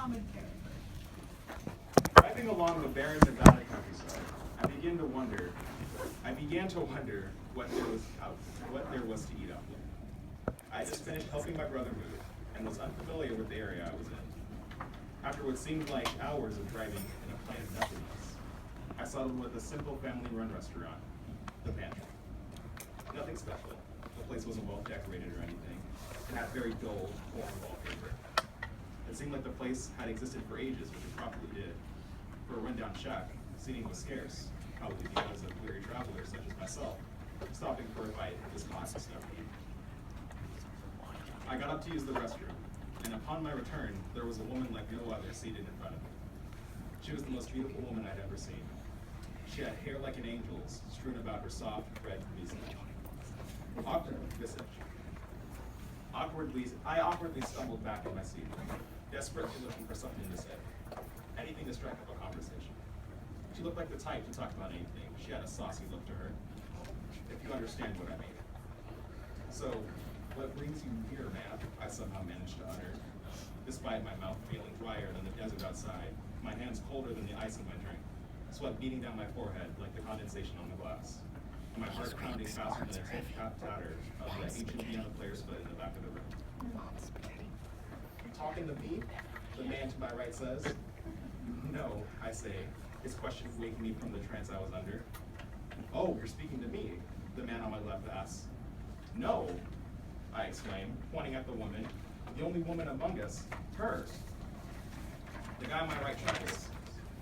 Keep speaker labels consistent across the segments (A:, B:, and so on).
A: common character.
B: Driving along the barren Nevada countryside, I began to wonder what there was to eat out there. I had just finished helping my brother move and was unfamiliar with the area I was in. After what seemed like hours of driving in a plain of nothingness, I settled with a simple family-run restaurant, the Pantry. Nothing special. The place wasn't well decorated or anything. It had very dull, boring wallpaper. It seemed like the place had existed for ages, which it probably did. For a rundown shack, seating was scarce, probably because of weary travelers such as myself, stopping for a bite at this classic stuff to eat. I got up to use the restroom, and upon my return, there was a woman like no other seated in front of me. She was the most beautiful woman I'd ever seen. She had hair like an angel's, strewn about her soft, red visage. I awkwardly stumbled back in my seat, desperately looking for something to say, anything to strike up a conversation. She looked like the type to talk about anything. She had a saucy look to her, if you understand what I mean. So, what brings you here, ma'am? I somehow managed to utter, despite my mouth feeling drier than the desert outside, my hands colder than the ice in my drink, sweat beating down my forehead like the condensation on the glass, and my heart pounding faster than a tip-tap tatter of the ancient piano player's foot in the back of the room. You talking to me? The man to my right says. No, I say, his question waking me from the trance I was under. Oh, you're speaking to me, the man on my left asks. No, I exclaim, pointing at the woman, the only woman among us, her. The guy on my right chuckles.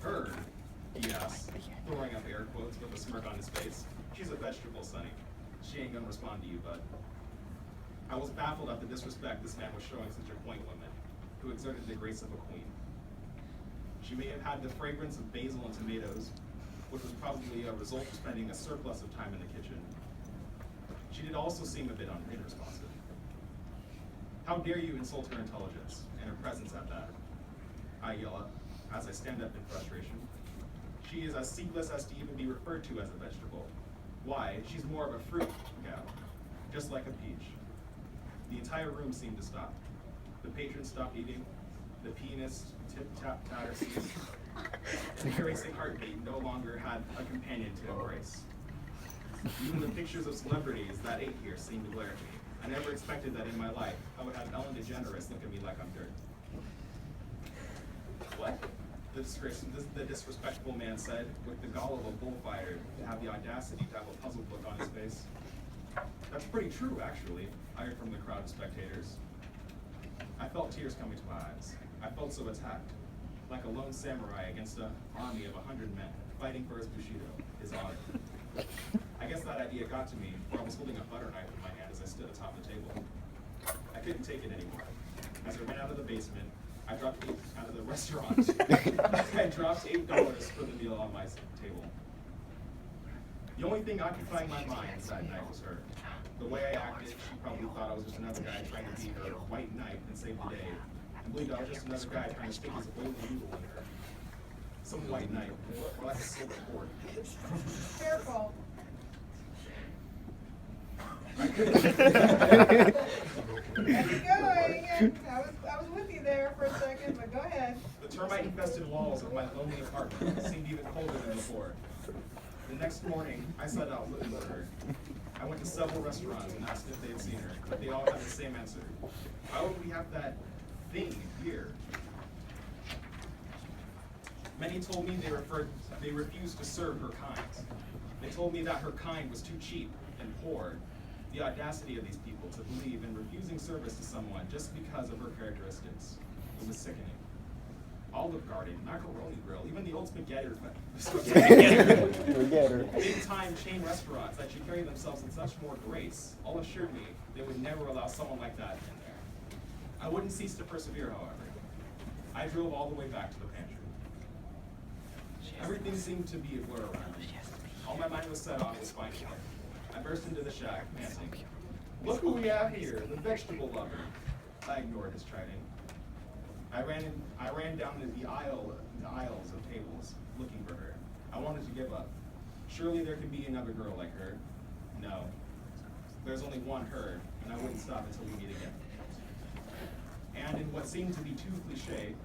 B: Her, he asks, throwing up air quotes with a smirk on his face. She's a vegetable, Sonny. She ain't gonna respond to you, bud. I was baffled at the disrespect this man was showing such a quaint woman, who exerted the grace of a queen. She may have had the fragrance of basil and tomatoes, which was probably a result of spending a surplus of time in the kitchen. She did also seem a bit unresponsive. How dare you insult her intelligence, and her presence at that? I yell up, as I stand up in frustration. She is as seedless as to even be referred to as a vegetable. Why, she's more of a fruit gal, just like a peach. The entire room seemed to stop. The patrons stopped eating. The pianist tip-tap-tatter ceased. And the racing heartbeat no longer had a companion to embrace. Even the pictures of celebrities that ate here seemed to glare at me. I never expected that in my life I would have Ellen DeGeneres look at me like I'm dirt. What? The disrespectful man said, with the gall of a bullfighter, to have the audacity to have a puzzled look on his face. That's pretty true, actually, I heard from the crowd of spectators. I felt tears coming to my eyes. I felt so attacked, like a lone samurai against an army of 100 men, fighting for his bushido, his honor. I guess that idea got to me, for I was holding a butter knife in my hand as I stood atop the table. I couldn't take it anymore. As I ran out of the basement, I dropped out of the restaurant. I dropped $8 for the meal on my table. The only thing occupying my mind that night was her. The way I acted, she probably thought I was just another guy trying to be her white knight and save the day, and believed I was just another guy trying to stick his oily noodle in her. Some white knight, or like a silver cord.
A: Careful.
B: I couldn't.
A: Keep going. I was with you there for a second, but go ahead.
B: The termite-infested walls of my lonely apartment seemed even colder than before. The next morning, I set out looking for her. I went to several restaurants and asked if they had seen her, but they all had the same answer. How would we have that thing here? Many told me they refused to serve her kind. They told me that her kind was too cheap and poor. The audacity of these people to believe in refusing service to someone just because of her characteristics. It was sickening. Olive Garden, Macaroni Grill, even the old spaghetti big-time chain restaurants that should carry themselves in such more grace all assured me they would never allow someone like that in there. I wouldn't cease to persevere, however. I drove all the way back to the pantry. Everything seemed to be a blur around me. All my mind was set on was finding her. I burst into the shack, panting. Look who we have here, the vegetable lover. I ignored his chiding. I ran down to the aisles of tables, looking for her. I wanted to give up. Surely there could be another girl like her. No. There's only one her, and I wouldn't stop until we meet again. And in what seemed to be too cliche,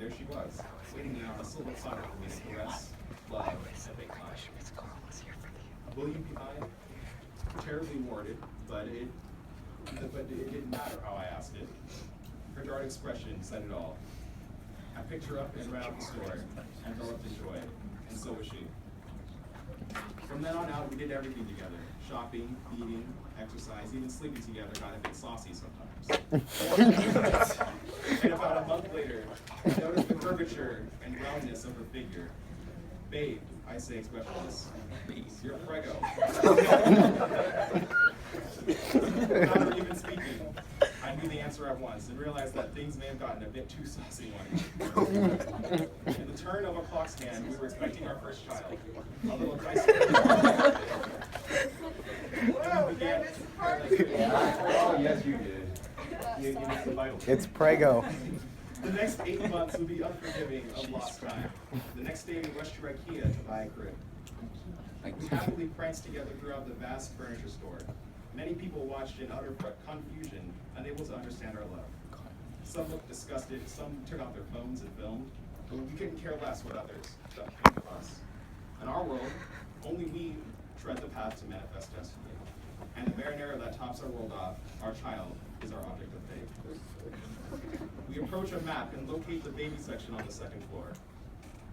B: there she was, waiting in a silver platter for me to caress, love, and make mine. Will you be mine? Terribly worded, but it didn't matter how I asked it. Her dark expression said it all. I picked her up and ran out the store, enveloped in joy, and so was she. From then on out, we did everything together. Shopping, eating, exercise, even sleeping together got a bit saucy sometimes. And about a month later, I noticed the curvature and roundness of her figure. Babe, I say expressionless, you're prego. Without her even speaking, I knew the answer at once and realized that things may have gotten a bit too saucy one evening. In the turn of a clock's hand, we were expecting our first child, a little bicycle.
A: Whoa, did I miss the part?
C: Oh, yes, you did.
B: You missed the vital.
D: It's prego.
B: The next 8 months would be unforgiving of lost time. The next day we rushed to IKEA to buy a crib. We happily pranced together throughout the vast furniture store. Many people watched in utter confusion, unable to understand our love. Some looked disgusted, some turned off their phones and filmed, but we couldn't care less what others thought of us. In our world, only we tread the path to manifest destiny. And the marinara that tops our world off, our child, is our object of faith. We approach a map and locate the baby section on the second floor.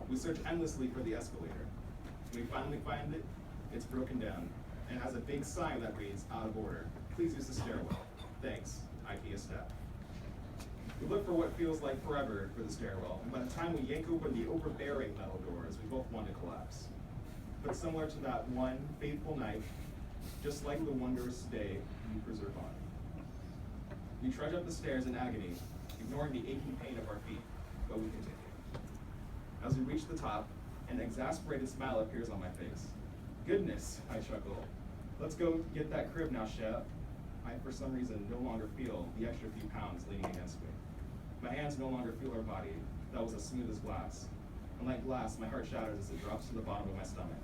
B: We search endlessly for the escalator. When we finally find it, it's broken down and has a big sign that reads, out of order. Please use the stairwell. Thanks, IKEA staff. We look for what feels like forever for the stairwell, and by the time we yank open the overbearing metal doors, we both want to collapse. But similar to that one fateful night, just like the wondrous day we preserve on. We trudge up the stairs in agony, ignoring the aching pain of our feet, but we continue. As we reach the top, an exasperated smile appears on my face. Goodness, I chuckle. Let's go get that crib now, Chef. I, for some reason, no longer feel the extra few pounds leaning against me. My hands no longer feel her body. That was as smooth as glass. And like glass, my heart shatters as it drops to the bottom of my stomach.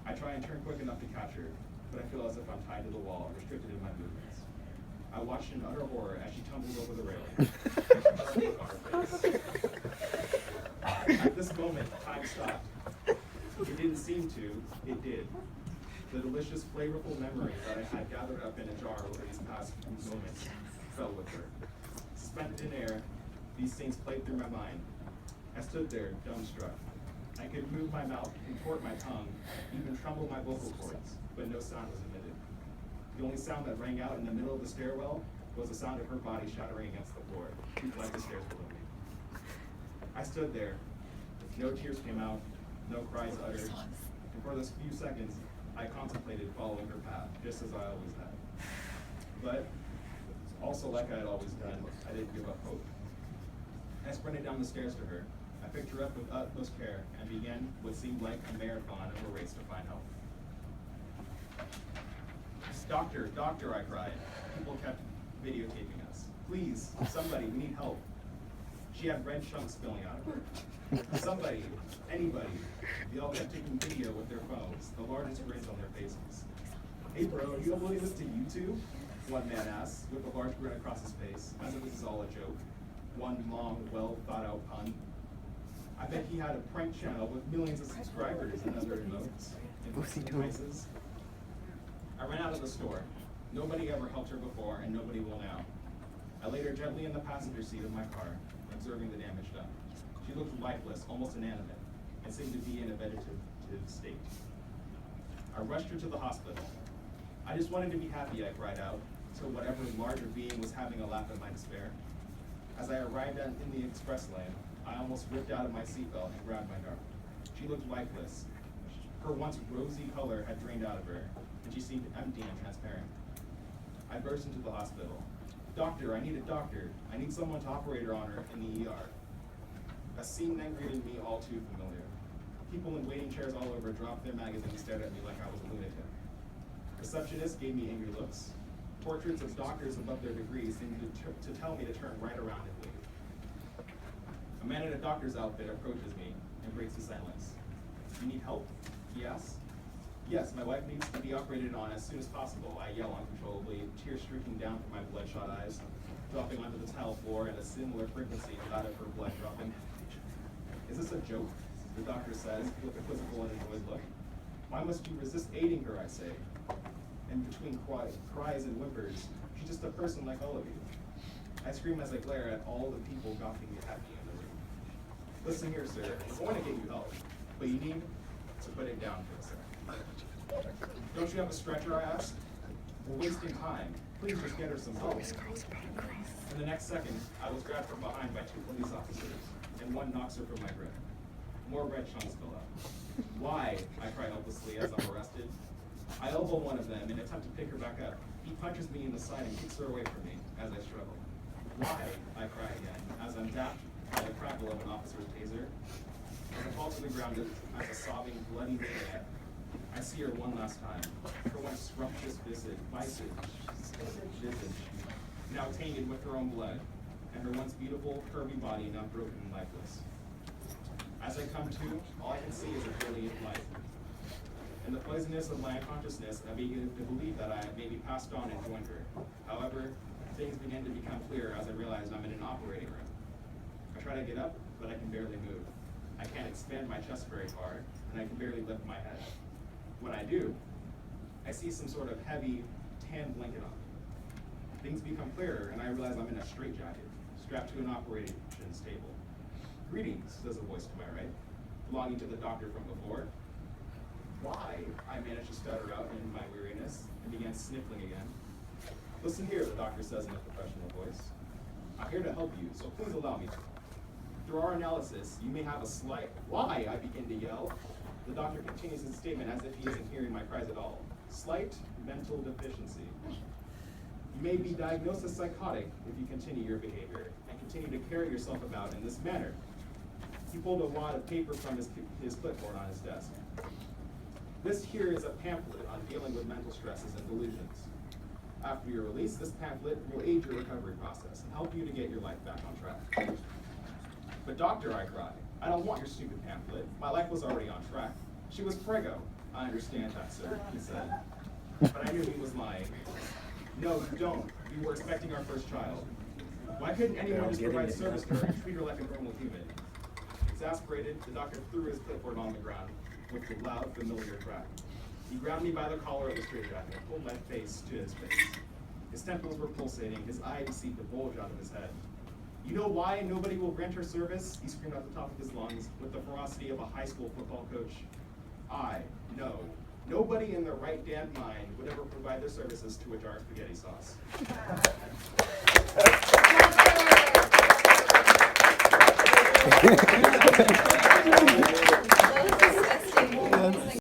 B: I try and turn quick enough to catch her, but I feel as if I'm tied to the wall, restricted in my movements. I watched in utter horror as she tumbled over the railing. At this moment, time stopped. It didn't seem to, it did. The delicious, flavorful memories that I had gathered up in a jar over these past few moments fell with her. Suspended in air, these things played through my mind. I stood there, dumbstruck. I could move my mouth, contort my tongue, even tremble my vocal cords, but no sound was emitted. The only sound that rang out in the middle of the stairwell was the sound of her body shattering against the floor, 2 flights of stairs below me. I stood there. No tears came out, no cries uttered, and for those few seconds, I contemplated following her path, just as I always had. But, also like I had always done, I didn't give up hope. I sprinted down the stairs to her. I picked her up with utmost care and began what seemed like a marathon of a race to find help. Doctor, doctor, I cried. People kept videotaping us. Please, somebody, we need help. She had red chunks spilling out of her. Somebody, anybody. They all kept taking video with their phones, the largest grins on their faces. Hey bro, you don't believe this to YouTube? One man asked, with a large grin across his face, as if this is all a joke. One long, well thought out pun. I bet he had a prank channel with millions of subscribers and other emotes and devices. I ran out of the store. Nobody ever helped her before, and nobody will now. I laid her gently in the passenger seat of my car, observing the damage done. She looked lifeless, almost inanimate, and seemed to be in a vegetative state. I rushed her to the hospital. I just wanted to be happy, I cried out, so whatever larger being was having a laugh at my despair. As I arrived in the express lane, I almost ripped out of my seatbelt and grabbed my garment. She looked lifeless. Her once rosy color had drained out of her, and she seemed empty and transparent. I burst into the hospital. Doctor, I need a doctor. I need someone to operate her on her in the ER. A scene then greeted me all too familiar. People in waiting chairs all over dropped their magazines and stared at me like I was a lunatic. Receptionists gave me angry looks. Portraits of doctors above their degrees seemed to tell me to turn right around and leave. A man in a doctor's outfit approaches me and breaks the silence. You need help? He asks. Yes, my wife needs to be operated on as soon as possible, I yell uncontrollably, tears streaking down from my bloodshot eyes, dropping onto the tile floor at a similar frequency to that of her blood dropping. Is this a joke? The doctor says with a quizzical and annoyed look. Why must you resist aiding her, I say? And between cries and whimpers, she's just a person like all of you. I scream as I glare at all the people gawking at me in the room. Listen here, sir, I'm going to get you help, but you need to put it down for a second. Don't you have a stretcher, I ask? We're wasting time. Please just get her some help. In the next second, I was grabbed from behind by 2 police officers, and one knocks her from my grip. More red chunks spill out. Why? I cry helplessly as I'm arrested. I elbow one of them and attempt to pick her back up. He punches me in the side and kicks her away from me as I struggle. Why? I cry again as I'm dapped by the crackle of an officer's taser. As I fall to the ground as a sobbing, bloody maniac, I see her one last time. Her once scrumptious visage, now tainted with her own blood, and her once beautiful, curvy body now broken and lifeless. As I come to, all I can see is a brilliant light. In the poisonous of my unconsciousness, I begin to believe that I may be passed on and joined her. However, things begin to become clear as I realize I'm in an operating room. I try to get up, but I can barely move. I can't expand my chest very far, and I can barely lift my head. When I do, I see some sort of heavy, tan blanket on me. Things become clearer, and I realize I'm in a straitjacket, strapped to an operations table. Greetings, says a voice to my right, belonging to the doctor from before. Why? I managed to stutter out in my weariness and began sniffling again. Listen here, the doctor says in a professional voice. I'm here to help you, so please allow me to. Through our analysis, you may have a slight... Why? I begin to yell. The doctor continues his statement as if he isn't hearing my cries at all. Slight mental deficiency. You may be diagnosed as psychotic if you continue your behavior and continue to carry yourself about in this manner. He pulled a wad of paper from his clipboard on his desk. This here is a pamphlet on dealing with mental stresses and delusions. After your release, this pamphlet will aid your recovery process and help you to get your life back on track. But doctor, I cried, I don't want your stupid pamphlet. My life was already on track. She was prego. I understand that, sir, he said. But I knew he was lying. No, you don't. We were expecting our first child. Why couldn't anyone just provide service to her and treat her like a normal human? Exasperated, the doctor threw his clipboard on the ground with the loud, familiar crack. He grabbed me by the collar of the straitjacket and pulled my face to his face. His temples were pulsating, his eyes seemed to bulge out of his head. You know why nobody will grant her service? He screamed at the top of his lungs with the ferocity of a high school football coach. I know. Nobody in their right damn mind would ever provide their services to a jar of spaghetti sauce.